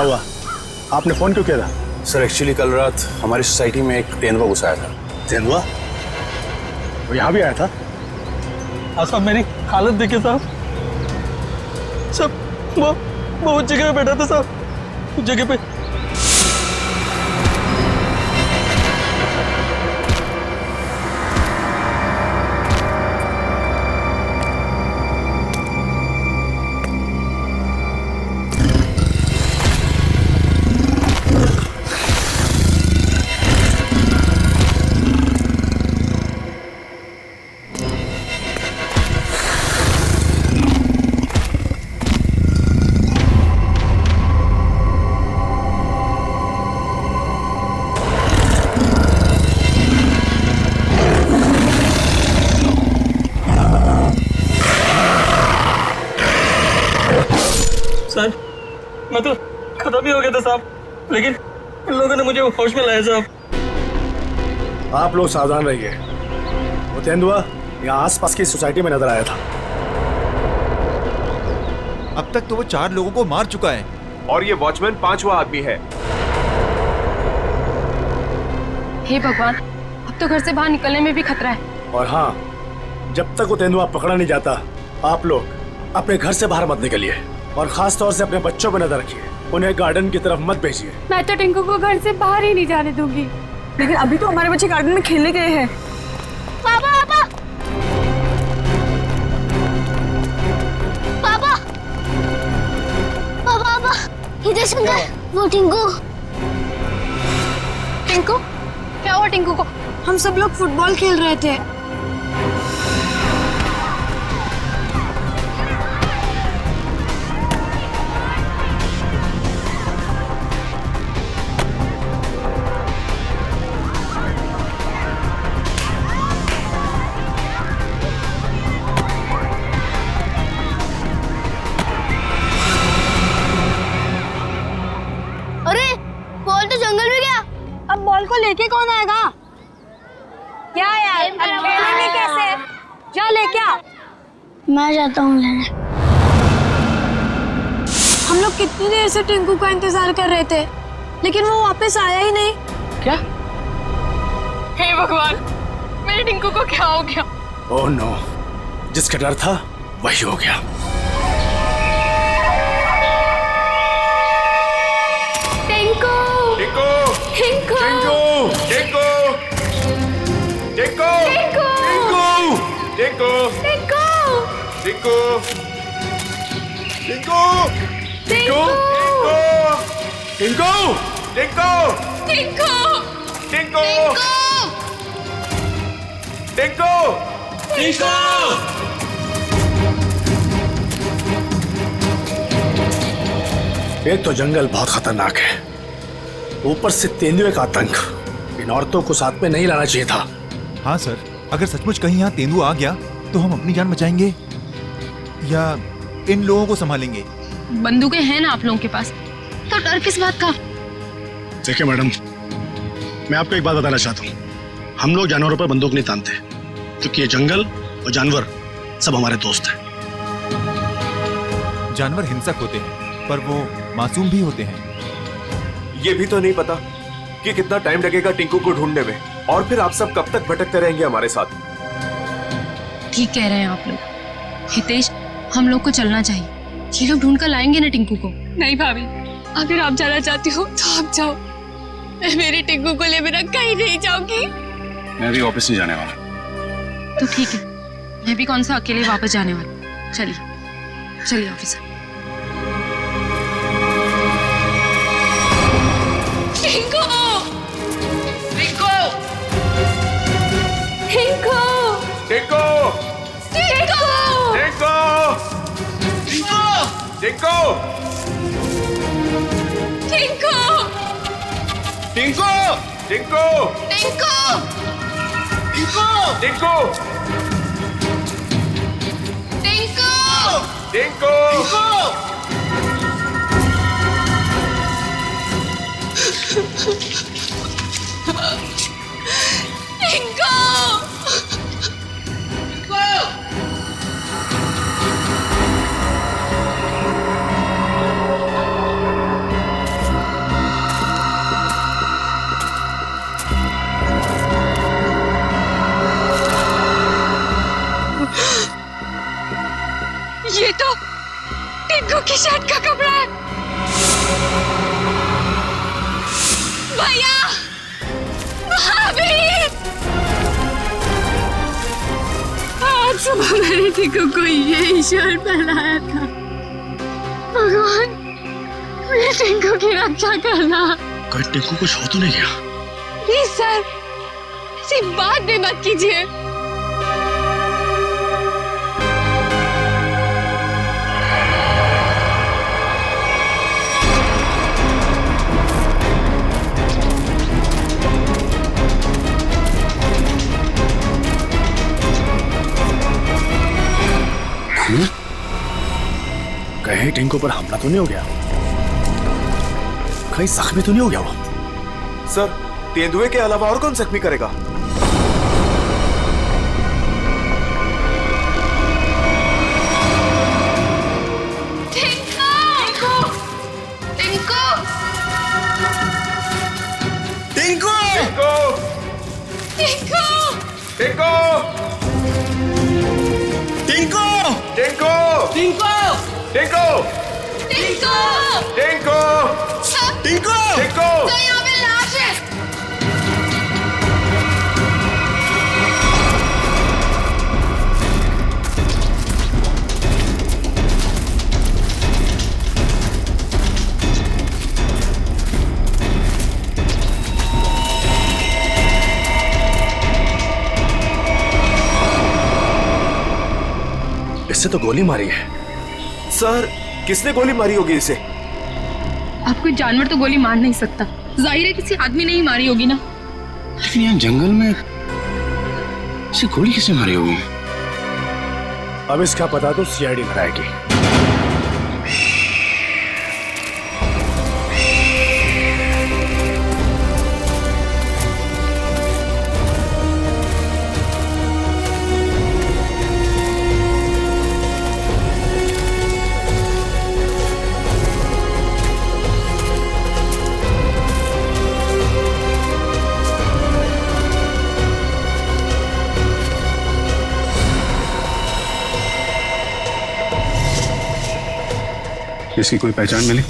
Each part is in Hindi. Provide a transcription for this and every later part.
हुआ? आपने फोन क्यों किया था? सर एक्चुअली कल रात हमारी सोसाइटी में एक तेंदुआ घुस आया था। तेंदुआ? वो यहाँ भी आया था? साहब मेरी हालत देखिए साहब। वो उस जगह पे बैठा था साहब, उस जगह पे। सर मैं तो खत्म ही हो गया था साहब, लेकिन इन लोगों ने मुझे होश में लाया साहब। आप लोग सावधान रहिए। वो तेंदुआ यहाँ आसपास की सोसाइटी में नजर आया था। अब तक तो वो 4 लोगों को मार चुका है और ये वॉचमैन 5वां आदमी है। हे भगवान, अब तो घर से बाहर निकलने में भी खतरा है। और हाँ, जब तक वो तेंदुआ पकड़ा नहीं जाता, आप लोग अपने घर से बाहर मत निकलिए और खास तौर से अपने बच्चों पर नजर रखिए। उन्हें गार्डन की तरफ मत भेजिए। मैं तो टिंकू को घर से बाहर ही नहीं जाने दूंगी। लेकिन अभी तो हमारे बच्चे गार्डन में खेलने गए हैं। पापा पापा पापा पापा पापा इधर सुन, वो टिंकू। टिंकू? क्या हुआ टिंकू को? हम सब लोग फुटबॉल खेल रहे थे। अरे बॉल तो जंगल में गया। अब बॉल को लेके कौन आएगा? क्या यार, अब खेलेंगे कैसे? जा लेके आ। मैं जाता हूँ लेने। हम लोग कितनी देर से टिंकू का इंतजार कर रहे थे, लेकिन वो वापस आया ही नहीं। क्या? हे भगवान, मेरे टिंकू को क्या हो गया? ओह नो, जिसका डर था वही हो गया। टिंकू! टिंकू! टिंकू! टिंकू! टिंकू! टिंकू! टिंकू! टिंकू! टिंकू! टिंकू! टिंकू! टिंकू! टिंकू! टिंकू! टिंकू! टिंकू! टिंकू! एक तो जंगल बहुत खतरनाक है, ऊपर से तेंदुए का आतंक। इन औरतों को साथ में नहीं लाना चाहिए था। हाँ सर, अगर सचमुच कहीं यहाँ तेंदुआ आ गया तो हम अपनी जान बचाएंगे या इन लोगों को संभालेंगे? बंदूकें हैं ना आप लोगों के पास, तो डर किस बात का? देखिए मैडम, मैं आपको एक बात बताना चाहता हूँ। हम लोग जानवरों पर बंदूक नहीं तानते, क्योंकि ये जंगल और जानवर सब हमारे दोस्त हैं। जानवर हिंसक होते हैं, पर वो मासूम भी होते हैं। ये भी तो नहीं पता कि कितना टाइम लगेगा टिंकू को ढूंढने में, और फिर आप सब कब तक भटकते रहेंगे हमारे साथ। ठीक कह रहे हैं आप लोग। हितेश, हम लोग को चलना चाहिए। ये लोग ढूंढ कर लाएंगे ना टिंकू को। नहीं भाभी, अगर आप जाना चाहती हो तो आप जाओ। मैं मेरे टिंकू को ले बिना कहीं नहीं जाऊंगी। मैं भी ऑफिस नहीं जाने वाला। तो ठीक है, मैं भी कौन सा अकेले वापस जाने वाली। चलिए चलिए ऑफिस। टिंकू! टिंकू! टिंकू! टिंकू! टिंकू! टिंकू! टिंकू! टिंकू! टिंकू! टिंकू! टिंकू! टिंकू! टिंकू! टिंकू! ये तो टिंकू की शर्ट का कपड़ा है। भैया, भाभी, आज सुबह मैंने टिंकू को यही शर्ट पहनाया था। भगवान, मेरे टिंकू की रक्षा करना। कोई टिंकू कुछ हो तो नहीं गया? प्लीज सर, ऐसी बात भी मत कीजिए। कहीं टिंकू पर हमला तो नहीं हो गया? कहीं जख्मी तो नहीं हो गया वो? सर, तेंदुए के अलावा और कौन जख्मी करेगा? टिंकू! टिंकू! टिंकू! टिंकू! टिंकू! टिंकू! टिंकू! टिंकू! टिंकू! टिंकू! टिंकू! टिंकू! तो यहाँ पे लाश है। इससे तो गोली मारी है। सर, किसने गोली मारी होगी इसे? आप कोई जानवर तो गोली मार नहीं सकता। जाहिर है किसी आदमी ने ही मारी होगी ना। लेकिन यहाँ जंगल में इसे गोली किसने मारी होगी? अब इसका पता तो सीआईडी कराएगी। इसकी कोई पहचान मिली?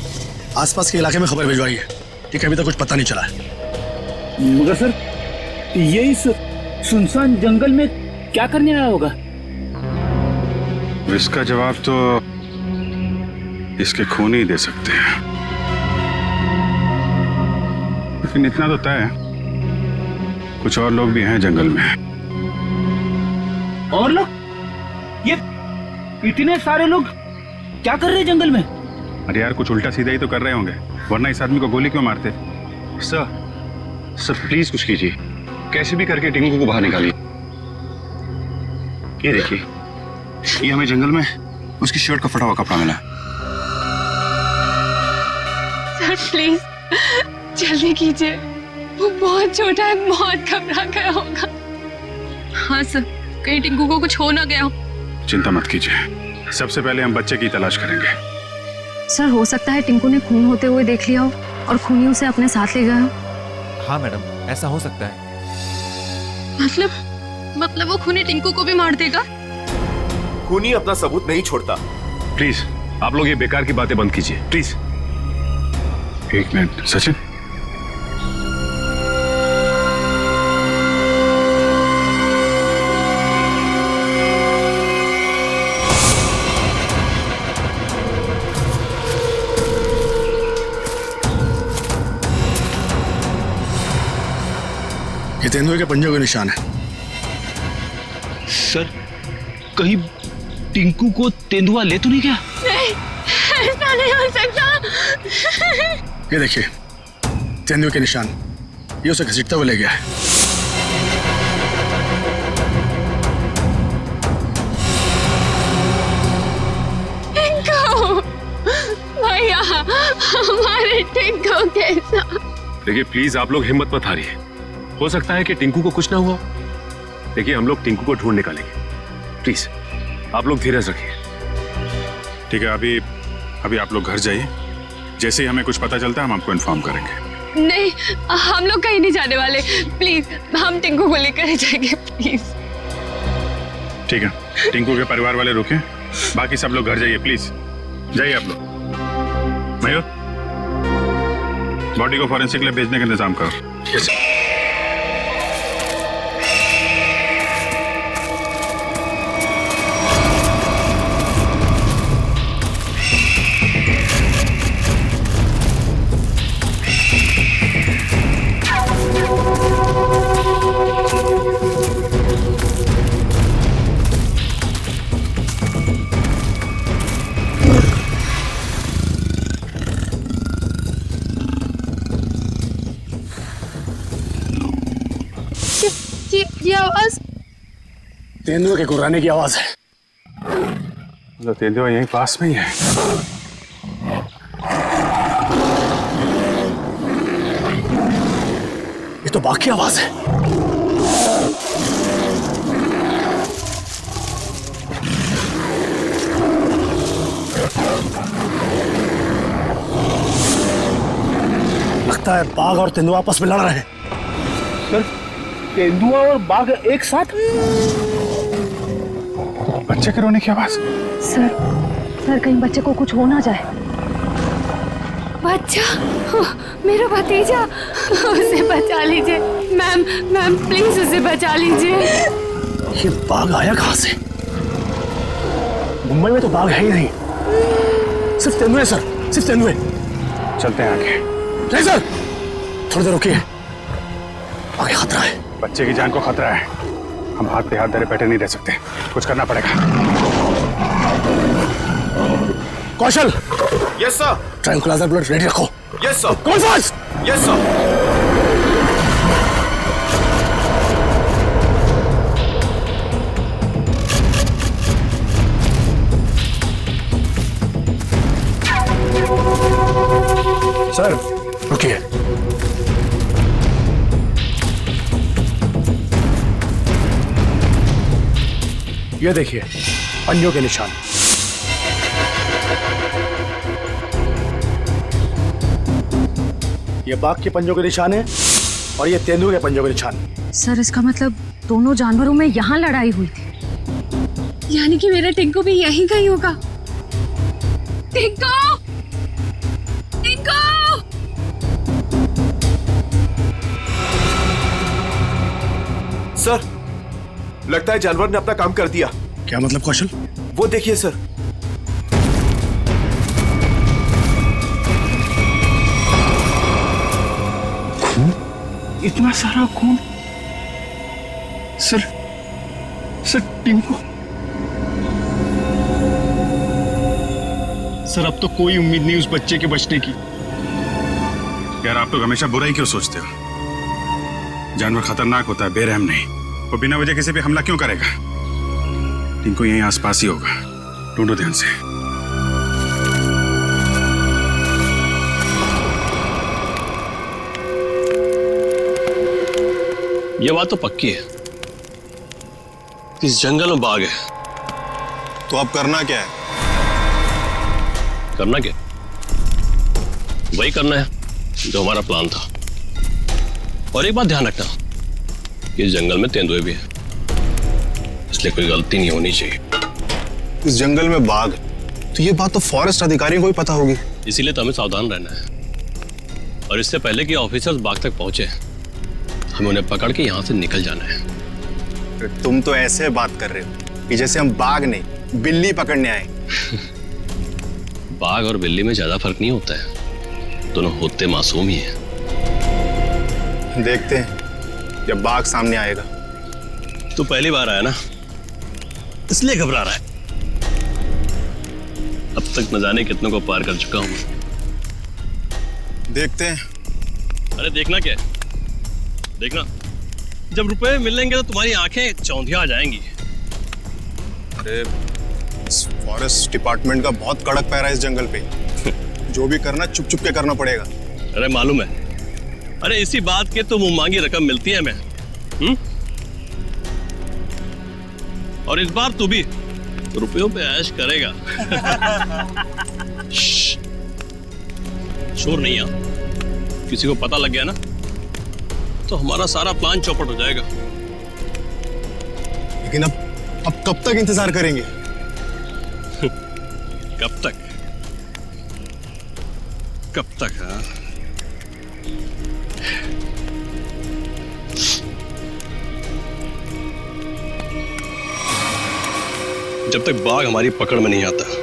आसपास के इलाके में खबर भिजवाई है। ठीक है, अभी तक कुछ पता नहीं चला है। मगर सर, ये इस सुनसान जंगल में क्या करने आया होगा? इसका जवाब तो इसके खून ही दे सकते हैं। लेकिन इतना तो तय है, कुछ और लोग भी हैं जंगल में। और लोग? ये इतने सारे लोग क्या कर रहे हैं जंगल में? अरे यार, कुछ उल्टा सीधा ही तो कर रहे होंगे, वरना इस आदमी को गोली क्यों मारते? सर प्लीज कुछ कीजिए, कैसे भी करके टिंकू को बाहर निकालिए। ये देखिए, ये हमें जंगल में उसकी शर्ट का फटा हुआ कपड़ा मिला। सर प्लीज जल्दी कीजिए, वो बहुत छोटा है, बहुत घबरा गया होगा। हाँ सर, कहीं टिंकू को कुछ हो ना गया हो। चिंता मत कीजिए, सबसे पहले हम बच्चे की तलाश करेंगे। सर, हो सकता है टिंकू ने खून होते हुए देख लिया हो और खूनी उसे अपने साथ ले गया हो। हाँ मैडम, ऐसा हो सकता है। मतलब वो खूनी टिंकू को भी मार देगा? खूनी अपना सबूत नहीं छोड़ता। प्लीज आप लोग ये बेकार की बातें बंद कीजिए, प्लीज। एक मिनट सचिन, ये तेंदुए के पंजों के निशान है। सर, कहीं टिंकू को तेंदुआ ले तो नहीं गया? नहीं, ऐसा नहीं हो सकता। ये देखिए, तेंदुए के निशान, ये उसे घसीटता हुआ ले गया है। टिंकू, भैया, हमारे टिंकू के साथ। देखिए प्लीज आप लोग हिम्मत मत हारिए, हो सकता है कि टिंकू को कुछ ना हुआ। देखिए हम लोग टिंकू को ढूंढ निकालेंगे, प्लीज आप लोग धीरज रखिए। ठीक है, अभी आप लोग घर जाइए, जैसे ही हमें कुछ पता चलता है हम आपको इन्फॉर्म करेंगे। नहीं, हम लोग कहीं नहीं जाने वाले, प्लीज हम टिंकू को लेकर जाएंगे, प्लीज। ठीक है, टिंकू के परिवार वाले रुके, बाकी सब लोग घर जाइए प्लीज, जाइए आप लोग। मयूर, बॉडी को फॉरेंसिक लैब भेजने का इंतजाम करो। ये आवाज तेंदुए के गुर्राने की आवाज है। तो तेंदुआ यहीं पास में ही है। ये तो बाघ की आवाज है। लगता है बाघ और तेंदुआ आपस में लड़ रहे हैं। तेंदुआ और बाघ एक साथ? बच्चे के रोने की आवाज। सर कहीं बच्चे को कुछ हो ना जाए। बच्चा, मेरा भतीजा, उसे बचा लीजिए मैम प्लीज उसे बचा लीजिए। ये बाघ आया कहां से? मुंबई में तो बाघ है ही नहीं, सिर्फ तेंदुए सर, सिर्फ तेंदुए। चलते हैं आगे। नहीं सर, थोड़ी देर रुकिए, आगे खतरा है। बच्चे की जान को खतरा है, हम हाथ पे हाथ धरे बैठे नहीं रह सकते, कुछ करना पड़ेगा। Kaushal, yes sir. Tranquilliser blood ready रखो। Yes sir. कौन फास्ट? Yes sir. सर रुकिए, ये देखिए पंजों के निशान। ये बाघ के पंजों के निशान है और ये तेंदुए के पंजों के निशान। सर इसका मतलब दोनों जानवरों में यहाँ लड़ाई हुई थी। यानी कि मेरा टिंकू भी यहीं कहीं होगा। टिंकू, टिंकू! सर लगता है जानवर ने अपना काम कर दिया। क्या मतलब कौशल? वो देखिए सर। इतना सारा खून। सर टिंकू। सर अब तो कोई उम्मीद नहीं उस बच्चे के बचने की। यार आप लोग हमेशा बुरा ही क्यों सोचते हो? जानवर खतरनाक होता है, बेरहम नहीं। वो बिना वजह किसी पे हमला क्यों करेगा? टिंकू यहीं आसपास ही होगा, ढूंढो ध्यान से। ये बात तो पक्की है, इस जंगल में बाघ है। तो अब करना क्या है? करना क्या? वही करना है जो हमारा प्लान था। और एक बात ध्यान रखना, इस जंगल में तेंदुए भी हैं, इसलिए कोई गलती नहीं होनी चाहिए। इस जंगल में बाघ, तो ये बात तो फॉरेस्ट अधिकारियों को भी पता होगी। इसीलिए तो हमें सावधान रहना है, और इससे पहले कि ऑफिसर्स बाघ तक पहुंचे हमें उन्हें पकड़ के यहाँ से निकल जाना है। तुम तो ऐसे बात कर रहे हो कि जैसे हम बाघ नहीं बिल्ली पकड़ने आए। बाघ और बिल्ली में ज्यादा फर्क नहीं होता है, दोनों होते मासूम ही हैं। देखते हैं जब बाघ सामने आएगा। तू पहली बार आया ना, इसलिए घबरा रहा है। अब तक न जाने कितनों को पार कर चुका हूं। देखते हैं। अरे देखना क्या है? देखना, जब रुपए मिलेंगे तो तुम्हारी आंखें चौंधिया आ जाएंगी। अरे फॉरेस्ट डिपार्टमेंट का बहुत कड़क पैरा है इस जंगल पे। जो भी करना चुप चुप के करना पड़ेगा। अरे मालूम है, अरे इसी बात के तो मुंह मांगी रकम मिलती है हमें। और इस बार तू भी रुपयों पे ऐश करेगा। शोर नहीं आ, किसी को पता लग गया ना तो हमारा सारा प्लान चौपट हो जाएगा। लेकिन अब कब तक इंतजार करेंगे? कब तक? कब तक? हाँ, जब तक बाघ हमारी पकड़ में नहीं आता।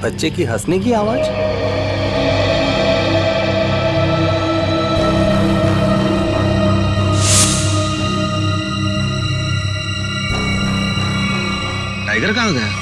बच्चे की हंसने की आवाज। टाइगर कहाँ गया?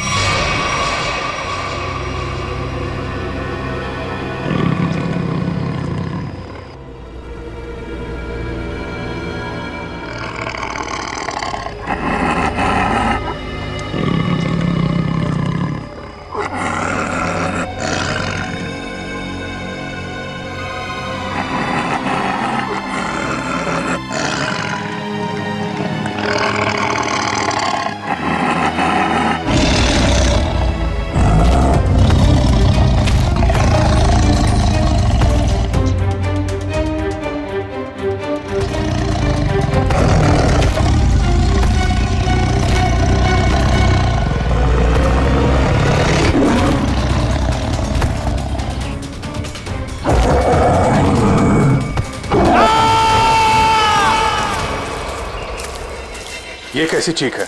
ये कैसी चीख है?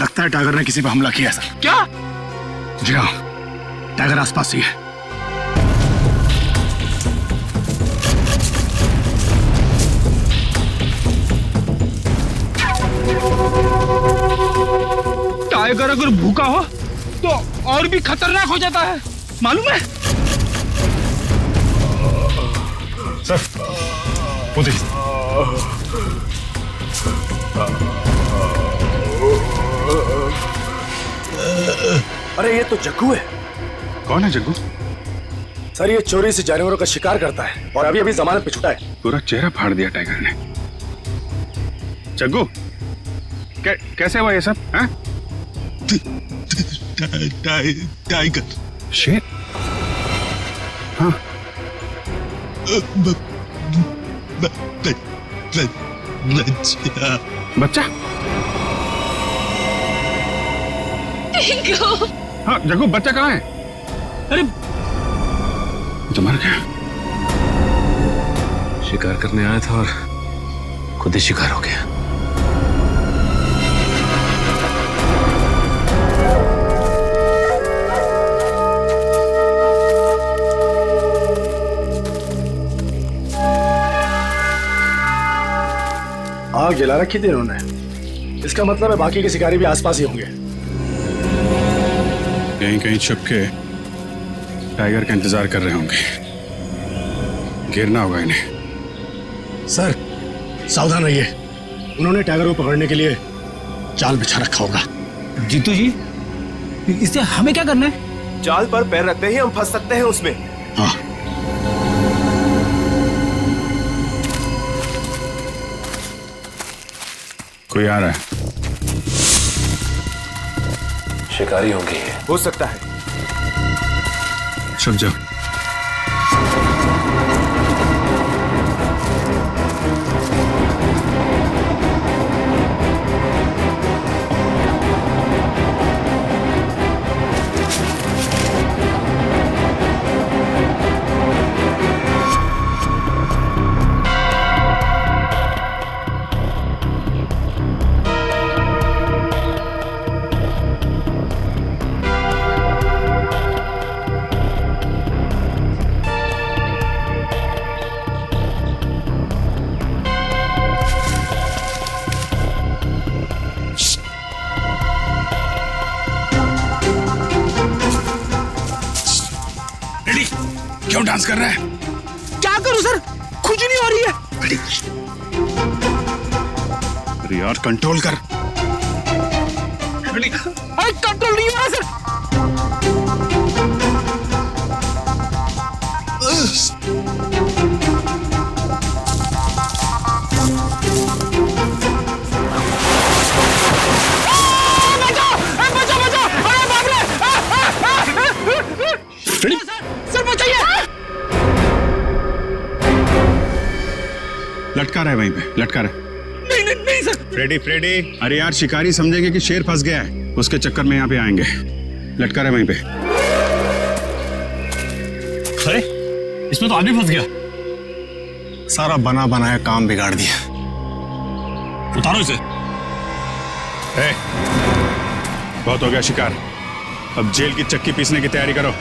लगता है टाइगर ने किसी पर हमला किया सर। क्या? जी हाँ, टाइगर आसपास ही है। टाइगर अगर भूखा हो तो और भी खतरनाक हो जाता है, मालूम है? सर, वो देखिए। अरे ये तो जग्गू है। कौन है जग्गू? सर ये चोरी से जानवरों का शिकार करता है और अभी अभी जमानत पे छुटा है। पूरा चेहरा फाड़ दिया टाइगर ने। जग्गू, कैसे हुआ ये सब? हैं? टाइगर शेर? हाँ। बच्चा? टिंकू। हाँ जग्गू, बच्चा कहाँ है? अरे तो मर गया। शिकार करने आया था और खुद ही शिकार हो गया। आग जला रखी थी इन्होंने, इसका मतलब है बाकी के शिकारी भी आसपास ही होंगे। कहीं कहीं छुप के टाइगर का इंतजार कर रहे होंगे, घेरना होगा इन्हें। सर सावधान रहिए, उन्होंने टाइगर को पकड़ने के लिए जाल बिछा रखा होगा। जीतू जी, इससे हमें क्या करना है? जाल पर पैर रखते ही हम फंस सकते हैं उसमें। हाँ कोई आ रहा है। शिकारी होंगे। हो सकता है। छुप जाओ। क्यों डांस कर रहा है? क्या करूं सर, खुजली नहीं हो रही है। अरे यार कंट्रोल कर। अरे कंट्रोल नहीं हो रहा सर। लटका रहा है वहीं पे, लटका रहा है। नहीं सर। फ्रेडी, अरे यार शिकारी समझेंगे कि शेर फंस गया है, उसके चक्कर में यहाँ पे आएंगे। लटका रहा है वहीं पे। अरे इसमें तो आदमी फंस गया। सारा बना बनाया काम बिगाड़ दिया। उतारो इसे। बहुत हो गया शिकार, अब जेल की चक्की पीसने की तैयारी करो।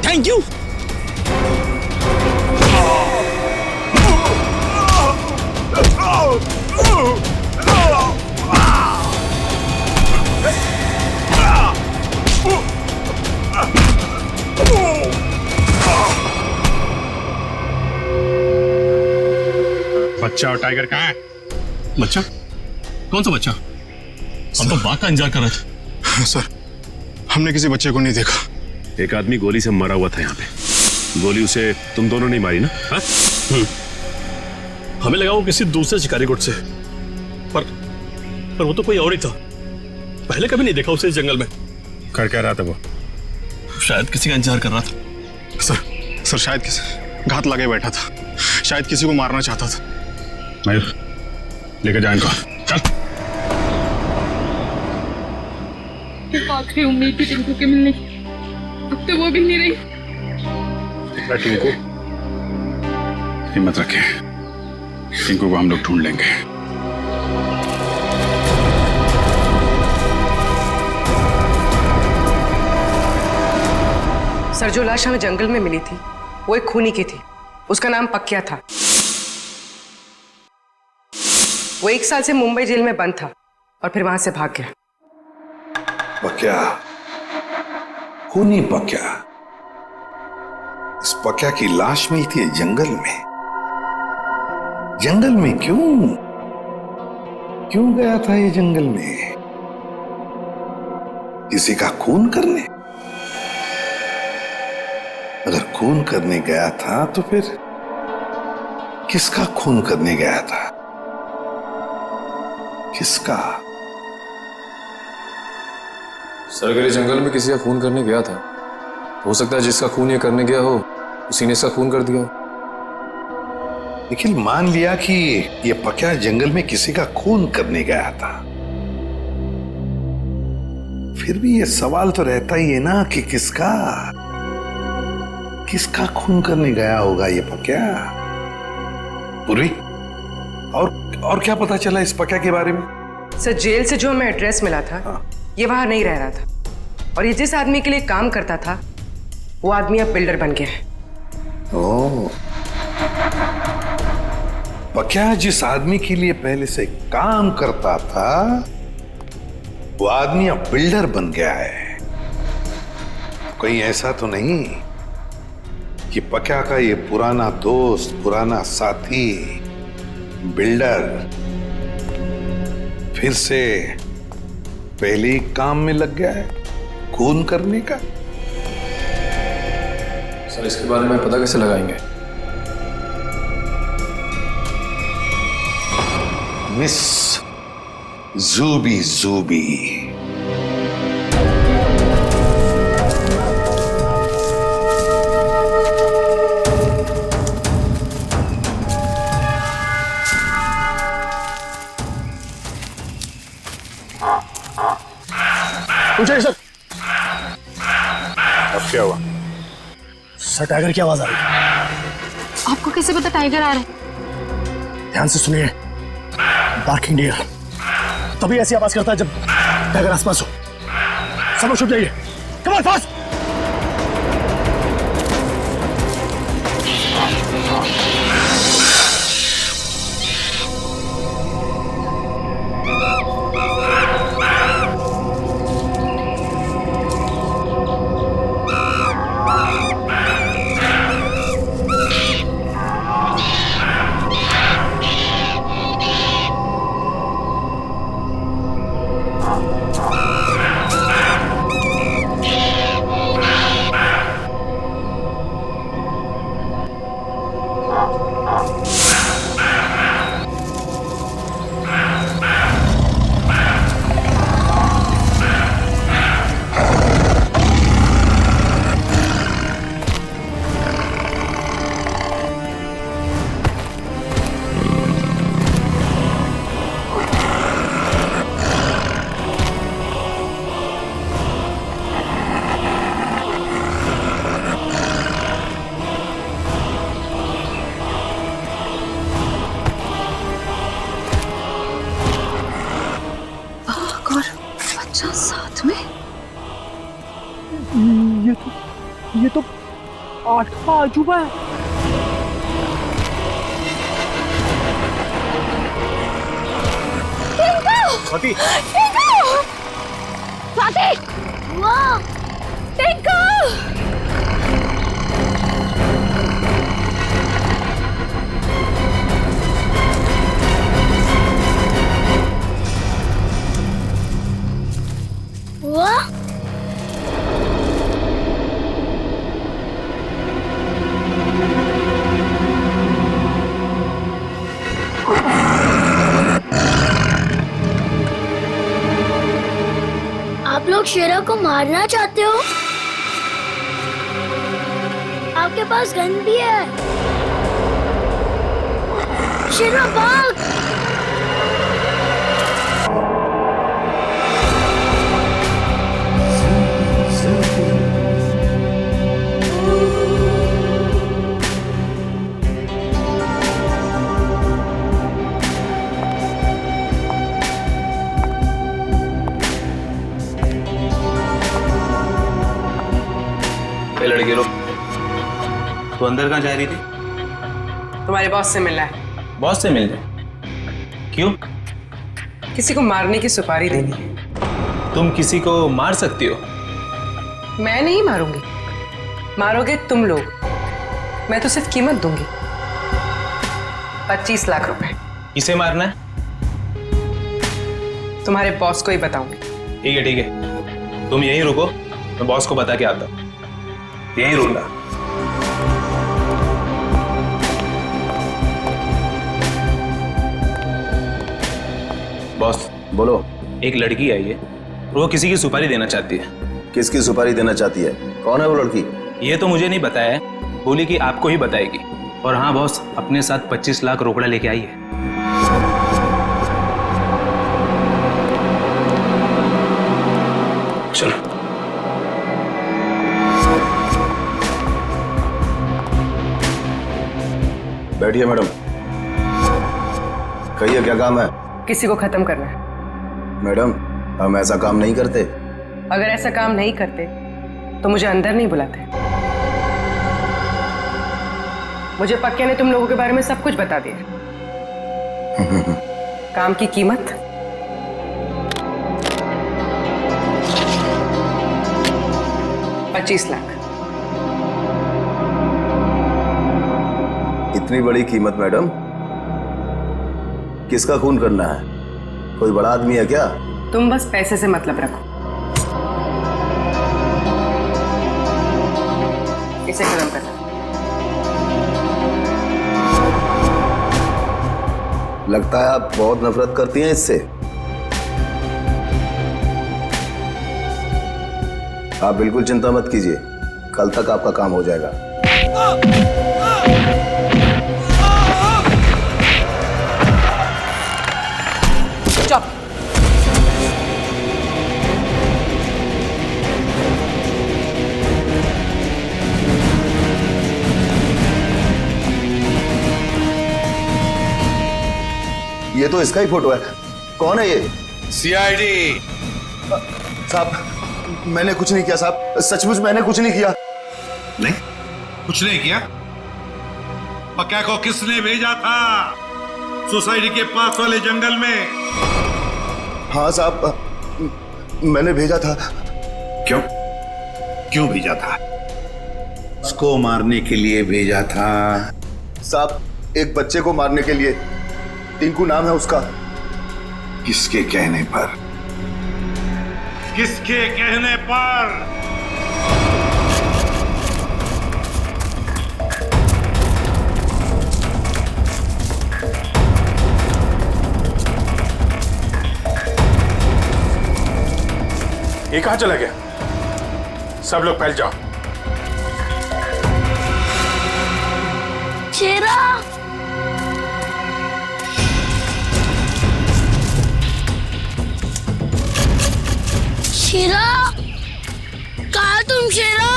Thank you. बच्चा और टाइगर कहाँ है? बच्चा? कौन सा बच्चा? हम तो बाघ का इंतजार कर रहे थे। सर हमने किसी बच्चे को नहीं देखा। एक आदमी गोली से मरा हुआ था यहाँ पे। गोली उसे तुम दोनों ने मारी ना? हमें लगा वो किसी दूसरे शिकारी गुट से, पर वो तो कोई और ही था। पहले कभी नहीं देखा उसे इस जंगल में। कर क्या रहा था वो? शायद किसी का इंतजार कर रहा था। सर शायद किसी घात लगे बैठा था, शायद किसी को मारना चाहता था। मयूर लेकर जा इनको, चल। आखिरी उम्मीद थी टिंकू के मिलने की, अब तो वो भी नहीं रही। टिंकू हिम्मत रखे, टिंकू को हम लोग ढूंढ लेंगे। सर, जो लाश हमें जंगल में मिली थी वो एक खूनी की थी। उसका नाम पक्या था। वो 1 साल से मुंबई जेल में बंद था और फिर वहां से भाग गया। पक्या, खूनी पक्या। इस पक्या की लाश मिलती है जंगल में। जंगल में क्यों गया था ये जंगल में? किसी का खून करने? अगर खून करने गया था तो फिर किसका खून करने गया था? किसका? सर, अगर ये जंगल में किसी का खून करने गया था, हो सकता है जिसका खून ये करने गया हो उसी ने इसका खून कर दिया हो। निखिल, मान लिया कि ये पक्या जंगल में किसी का खून करने गया था, फिर भी ये सवाल तो रहता ही है ना कि किसका खून करने गया होगा ये पक्या? पूरी, और क्या पता चला इस पक्या के बारे में? सर, जेल से जो हमें एड्रेस मिला था ये वहां नहीं रह रहा था, और ये जिस आदमी के लिए काम करता था वो आदमी अब बिल्डर बन गया है। ओह, पक्या जिस आदमी के लिए पहले से काम करता था वो आदमी अब बिल्डर बन गया है। कहीं ऐसा तो नहीं कि पक्या का ये पुराना दोस्त, पुराना साथी बिल्डर फिर से पहले ही काम में लग गया है खून करने का? सर, इसके बारे में पता कैसे लगाएंगे? मिस जूबी। पूछिए सर। अब क्या हुआ? सर, टाइगर की आवाज आ रही है। आपको कैसे पता टाइगर आ रहा है? ध्यान से सुनिए। बार्किंग डियर तभी ऐसी आवाज करता है जब टाइगर आसपास हो। सब लोग छुप जाइए। Come on, fast. साथ में ये तो 8वां अजूबा है। स्वाति! स्वाति! वाह! टिंकू! वाह! आप लोग शेरा को मारना चाहते हो? आपके पास गन भी है। शेरा भाग! है लड़के लोग? तो अंदर कहाँ जा रही थी? तुम्हारे बॉस से मिलना है। बॉस से मिलने? क्यों? किसी को मारने की सुपारी देनी है। तुम किसी को मार सकती हो? मैं नहीं मारूंगी, मारोगे तुम लोग। मैं तो सिर्फ कीमत दूंगी, 25 लाख रुपए। किसे मारना है? तुम्हारे बॉस को ही बताऊंगी। ठीक है ठीक है, तुम यहीं रुको, मैं बॉस को बता के आता हूँ। यहीं रुकना। बॉस बोलो। एक लड़की आई है, वो किसी की सुपारी देना चाहती है। किसकी सुपारी देना चाहती है? कौन है वो लड़की? ये तो मुझे नहीं बताया है, बोली कि आपको ही बताएगी। और हाँ बॉस, अपने साथ 25 लाख रोकड़ा लेके आई है। चलो। बैठिए मैडम। कहिए क्या काम है? किसी को खत्म करना है। मैडम हम ऐसा काम नहीं करते। अगर ऐसा काम नहीं करते तो मुझे अंदर नहीं बुलाते। मुझे पक्के ने तुम लोगों के बारे में सब कुछ बता दिया। काम की कीमत 25 लाख। इतनी बड़ी कीमत मैडम? किसका खून करना है? कोई बड़ा आदमी है क्या? तुम बस पैसे से मतलब रखो। इसे खत्म करना। लगता है आप बहुत नफरत करती हैं इससे। आप बिल्कुल चिंता मत कीजिए, कल तक आपका काम हो जाएगा। चुप। ये तो इसका ही फोटो है। कौन है ये? सीआईडी। साहब मैंने कुछ नहीं किया साहब, सचमुच मैंने कुछ नहीं किया। नहीं कुछ नहीं किया? पक्का को किसने भेजा था सोसाइटी के पास वाले जंगल में? हाँ साहब मैंने भेजा था। क्यों? क्यों भेजा था? उसको मारने के लिए भेजा था? साहब एक बच्चे को मारने के लिए। टिंकू नाम है उसका। किसके कहने पर? किसके कहने पर? ये कहां चला गया? सब लोग फैल जाओ। शेरा शेरा कहा तुम? शेरा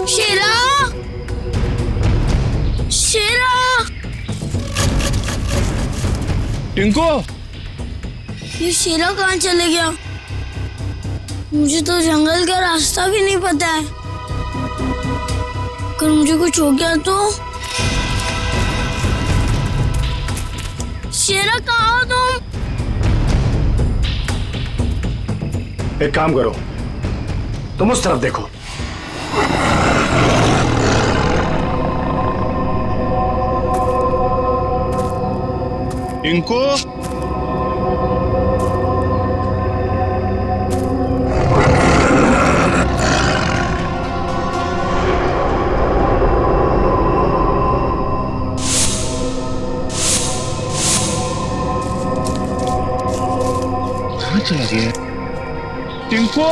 शेरा शेरा टिंकू, ये शेरा कहाँ चले गया? मुझे तो जंगल का रास्ता भी नहीं पता है। अगर मुझे कुछ हो गया तो? शेरा कहाँ हो तुम? एक काम करो, तुम उस तरफ देखो। टिंकू, कहाँ चला गया? टिंकू,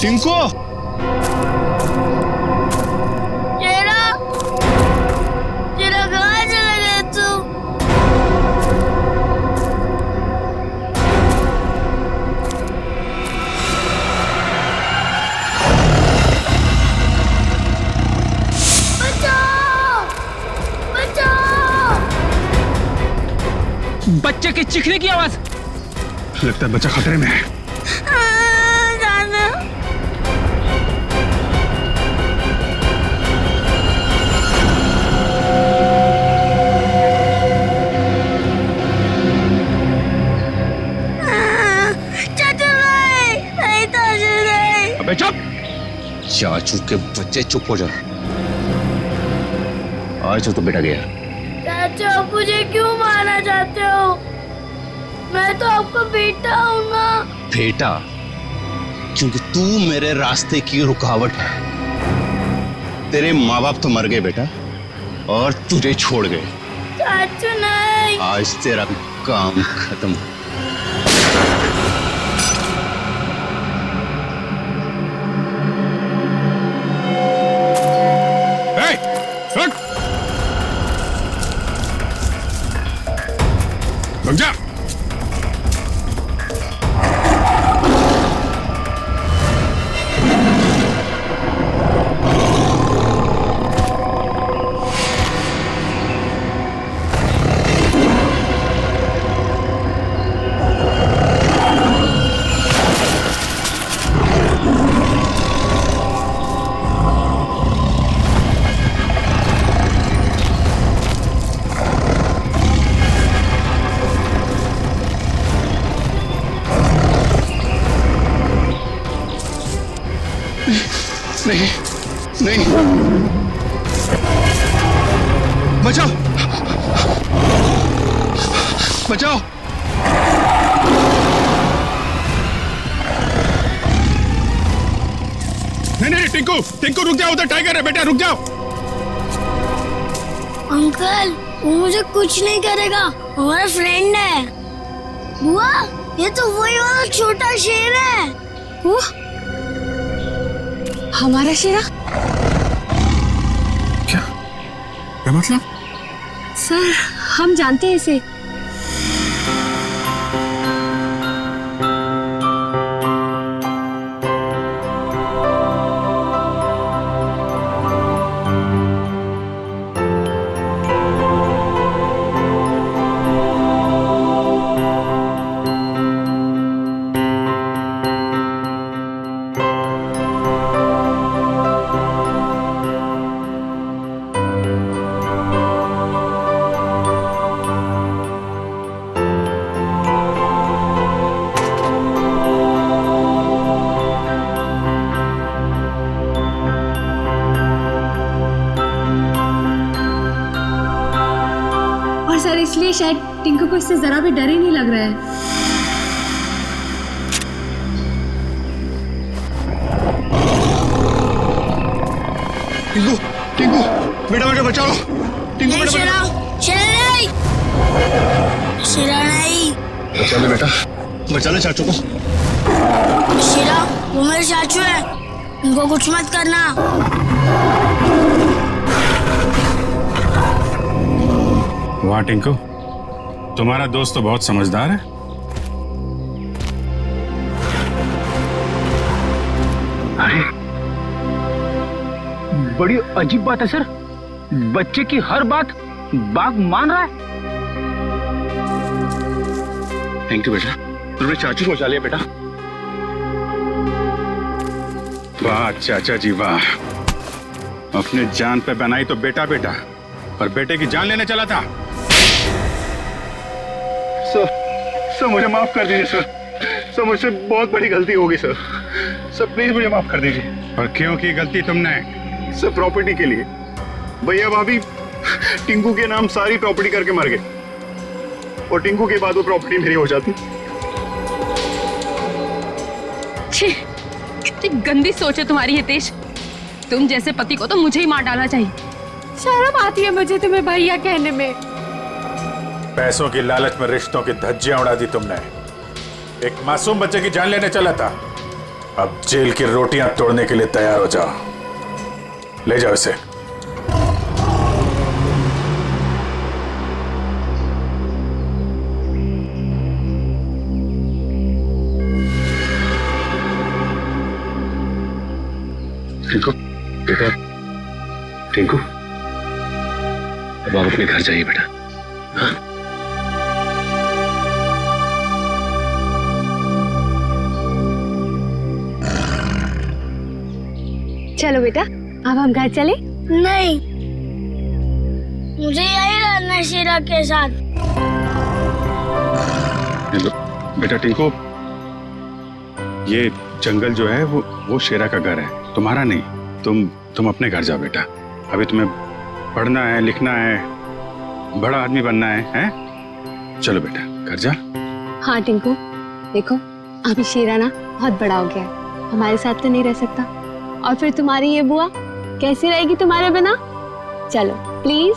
टिंकू, शेरा शेरा कहाँ चला गया तू? बच्चे के चीखने की आवाज। लगता है बच्चा खतरे में है। अबे चुप! चाचू के बच्चे चुप हो जाओ। आज तो बेटा गया। चाचा आप मुझे क्यों मारना चाहते हो? मैं तो आपका बेटा हूँ ना। बेटा? क्योंकि तू मेरे रास्ते की रुकावट है। तेरे माँ बाप तो मर गए बेटा, और तुझे छोड़ गए। चाचू नहीं। आज तेरा काम खत्म। रुक जा। नहीं नहीं, बचाओ बचाओ। नहीं टिंकू, टिंकू रुक जाओ, उधर टाइगर है बेटा, रुक जाओ। अंकल वो मुझे कुछ नहीं करेगा, हमारा फ्रेंड है। बुआ ये तो वही वाला छोटा शेर है। वो हमारा शेरा? क्या मतलब? सर हम जानते हैं इसे। सर इसलिए शायद टिंकू को इससे जरा भी डर ही नहीं लग रहा है। टिंकू टिंकू बेटा बेटा बचाओ। टिंकू बेटा शेरा नहीं, शेरा नहीं। बचा ले बेटा, बचा ले चाचू को। शेरा वो मेरे चाचू है, उनको कुछ मत करना। वाह टिंकू, तुम्हारा दोस्त तो बहुत समझदार है। अरे बड़ी अजीब बात है सर, बच्चे की हर बात बाघ मान रहा है। थैंक यू बेटा, तुमने चाचू को बचा लिया बेटा। वाह चाचा जी वाह, अपने जान पे बनाई तो बेटा बेटा, पर बेटे की जान लेने चला था। सर मुझे माफ कर दीजिए सर, मुझसे बहुत बड़ी गलती होगी सर, प्लीज मुझे माफ कर दीजिए। और क्यों की गलती तुमने? सर प्रॉपर्टी के लिए, भैया भाभी टिंकू के नाम सारी प्रॉपर्टी करके मर गए, और टिंकू के बाद वो प्रॉपर्टी मेरी हो जाती। कितनी गंदी सोच है तुम्हारी हितेश, तुम जैसे पति को तो मुझे ही मार डालना चाहिए। शर्म आती है मुझे तुम्हें भैया कहने में। पैसों की लालच में रिश्तों की धज्जियां उड़ा दी तुमने। एक मासूम बच्चे की जान लेने चला था, अब जेल की रोटियां तोड़ने के लिए तैयार हो जाओ। ले जाओ इसे। टिंकू बेटा, टिंकू अब आप अपने घर जाइए बेटा। हाँ? चलो बेटा, अब हम घर चले। नहीं, मुझे यही रहना है शीरा के साथ। बेटा टिंकू, ये जंगल जो है वो शेरा का घर है, तुम्हारा नहीं। तुम अपने घर जाओ बेटा। अभी तुम्हें पढ़ना है, लिखना है, बड़ा आदमी बनना है? चलो बेटा घर जा। हाँ टिंकू, देखो अभी शेरा ना बहुत बड़ा हो गया है, हमारे साथ तो नहीं रह सकता, और फिर तुम्हारी ये बुआ कैसी रहेगी तुम्हारे बिना? चलो प्लीज।